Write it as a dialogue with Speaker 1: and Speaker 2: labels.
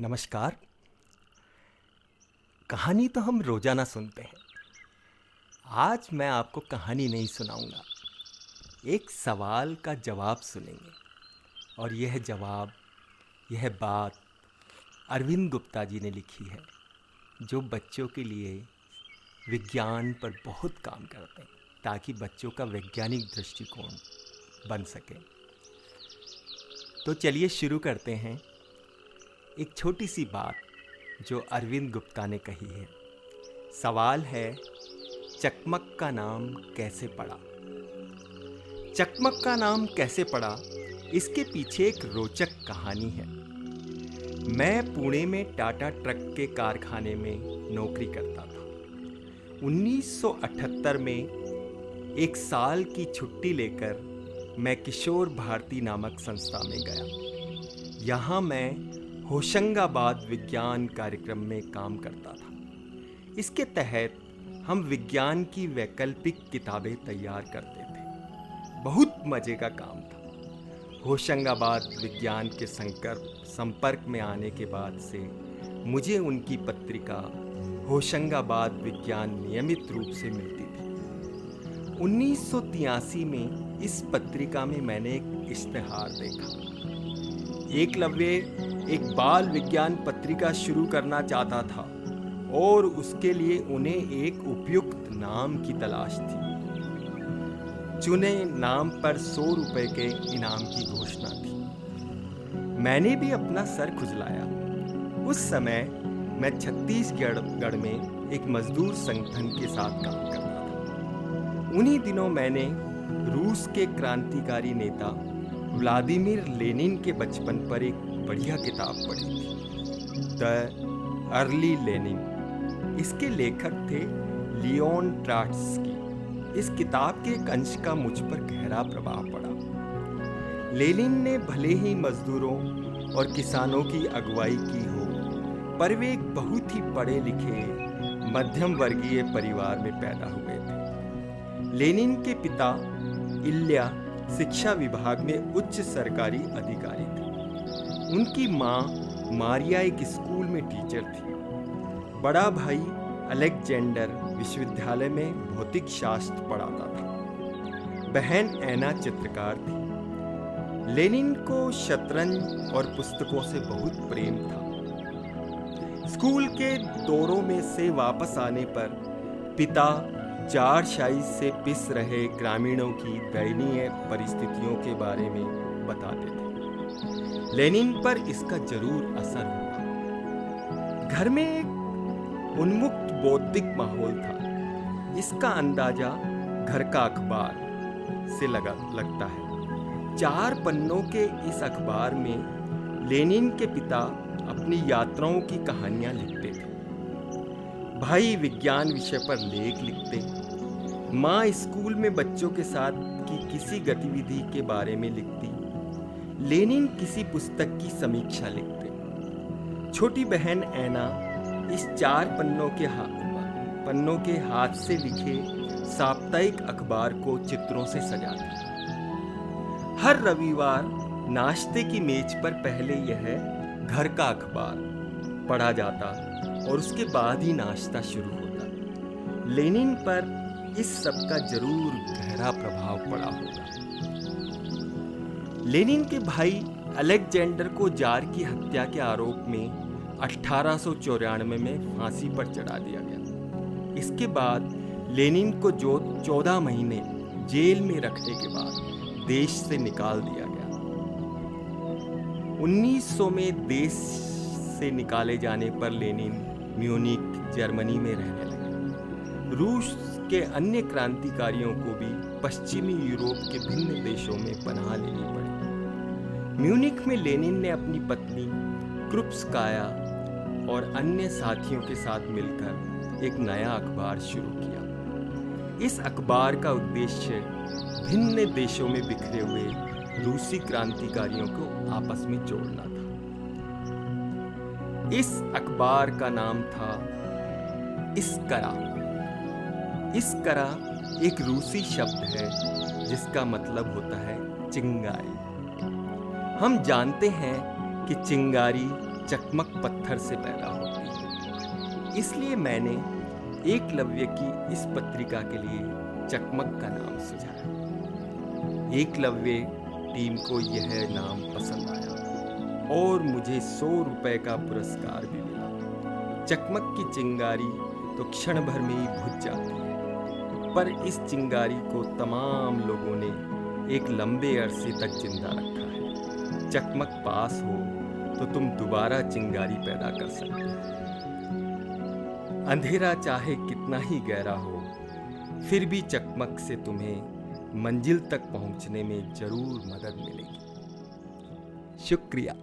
Speaker 1: नमस्कार। कहानी तो हम रोजाना सुनते हैं। आज मैं आपको कहानी नहीं सुनाऊंगा, एक सवाल का जवाब सुनेंगे। और यह बात अरविंद गुप्ता जी ने लिखी है, जो बच्चों के लिए विज्ञान पर बहुत काम करते हैं ताकि बच्चों का वैज्ञानिक दृष्टिकोण बन सके। तो चलिए शुरू करते हैं। एक छोटी सी बात जो अरविंद गुप्ता ने कही है। सवाल है, चकमक का नाम कैसे पड़ा? चकमक का नाम कैसे पड़ा, इसके पीछे एक रोचक कहानी है। मैं पुणे में टाटा ट्रक के कारखाने में नौकरी करता था। 1978 में एक साल की छुट्टी लेकर मैं किशोर भारती नामक संस्था में गया। यहाँ मैं होशंगाबाद विज्ञान कार्यक्रम में काम करता था। इसके तहत हम विज्ञान की वैकल्पिक किताबें तैयार करते थे। बहुत मज़े का काम था। होशंगाबाद विज्ञान के संपर्क में आने के बाद से मुझे उनकी पत्रिका होशंगाबाद विज्ञान नियमित रूप से मिलती थी। 1983 में इस पत्रिका में मैंने एक इश्तेहार देखा। एकलव्य एक बाल विज्ञान पत्रिका शुरू करना चाहता था और उसके लिए उन्हें एक उपयुक्त नाम की तलाश थी। चुने नाम पर 100 रुपए के इनाम की घोषणा थी। मैंने भी अपना सर खुजलाया। उस समय मैं छत्तीसगढ़ में एक मजदूर संगठन के साथ काम करता था। उन्हीं दिनों मैंने रूस के क्रांतिकारी नेता व्लादिमीर लेनिन के बचपन पर एक बढ़िया किताब पढ़ी थी, द अर्ली लेनिन। इसके लेखक थे लियोन ट्रॉट्स्की। इस किताब के एक अंश का मुझ पर गहरा प्रभाव पड़ा। लेनिन ने भले ही मजदूरों और किसानों की अगुवाई की हो, पर वे एक बहुत ही पढ़े लिखे मध्यम वर्गीय परिवार में पैदा हुए थे। लेनिन के पिता इल्या शिक्षा विभाग में उच्च सरकारी अधिकारी थे। उनकी माँ मारिया एक स्कूल में टीचर थी। बड़ा भाई अलेक्जेंडर विश्वविद्यालय में भौतिक शास्त्र पढ़ाता था। बहन ऐना चित्रकार थी। लेनिन को शतरंज और पुस्तकों से बहुत प्रेम था। स्कूल के दौरों में से वापस आने पर पिता जार शाही से पिस रहे ग्रामीणों की दयनीय परिस्थितियों के बारे में बताते थे। लेनिन पर इसका जरूर असर हुआ। घर में एक उन्मुक्त बौद्धिक माहौल था। इसका अंदाजा घर का अखबार से लगता है। 4 पन्नों के इस अखबार में लेनिन के पिता अपनी यात्राओं की कहानियां लिखते थे। भाई विज्ञान विषय पर लेख लिखते। माँ स्कूल में बच्चों के साथ की किसी गतिविधि के बारे में लिखती। लेनिन किसी पुस्तक की समीक्षा लिखते। छोटी बहन ऐना इस 4 पन्नों के हाथ से लिखे साप्ताहिक अखबार को चित्रों से सजाती। हर रविवार नाश्ते की मेज पर पहले यह घर का अखबार पढ़ा जाता और उसके बाद ही नाश्ता शुरू होता। लेनिन पर इस सब का जरूर गहरा प्रभाव पड़ा होगा। लेनिन के भाई अलेक्जेंडर को जार की हत्या के आरोप में 1894 में फांसी पर चढ़ा दिया गया। इसके बाद लेनिन को 14 महीने जेल में रखने के बाद देश से निकाल दिया गया। 1900 में देश से निकाले जाने पर लेनिन म्यूनिक जर्मनी में रहने लगे। रूस के अन्य क्रांतिकारियों को भी पश्चिमी यूरोप के भिन्न देशों में पनाह लेनी पड़ी। म्यूनिक में लेनिन ने अपनी पत्नी क्रुप्स्काया और अन्य साथियों के साथ मिलकर एक नया अखबार शुरू किया। इस अखबार का उद्देश्य भिन्न देशों में बिखरे हुए रूसी क्रांतिकारियों को आपस में जोड़ना था। इस अखबार का नाम था इस्करा। इस्करा एक रूसी शब्द है जिसका मतलब होता है चिंगारी। हम जानते हैं कि चिंगारी चकमक पत्थर से पैदा होती है। इसलिए मैंने एकलव्य की इस पत्रिका के लिए चकमक का नाम सुझाया। एकलव्य टीम को यह नाम पसंद आया और मुझे 100 रुपए का पुरस्कार भी मिला। चकमक की चिंगारी तो क्षण भर में ही बुझ जाती है, पर इस चिंगारी को तमाम लोगों ने एक लंबे अरसे तक जिंदा रखा है। चकमक पास हो तो तुम दोबारा चिंगारी पैदा कर सकते हो। अंधेरा चाहे कितना ही गहरा हो, फिर भी चकमक से तुम्हें मंजिल तक पहुंचने में जरूर मदद मिलेगी। शुक्रिया।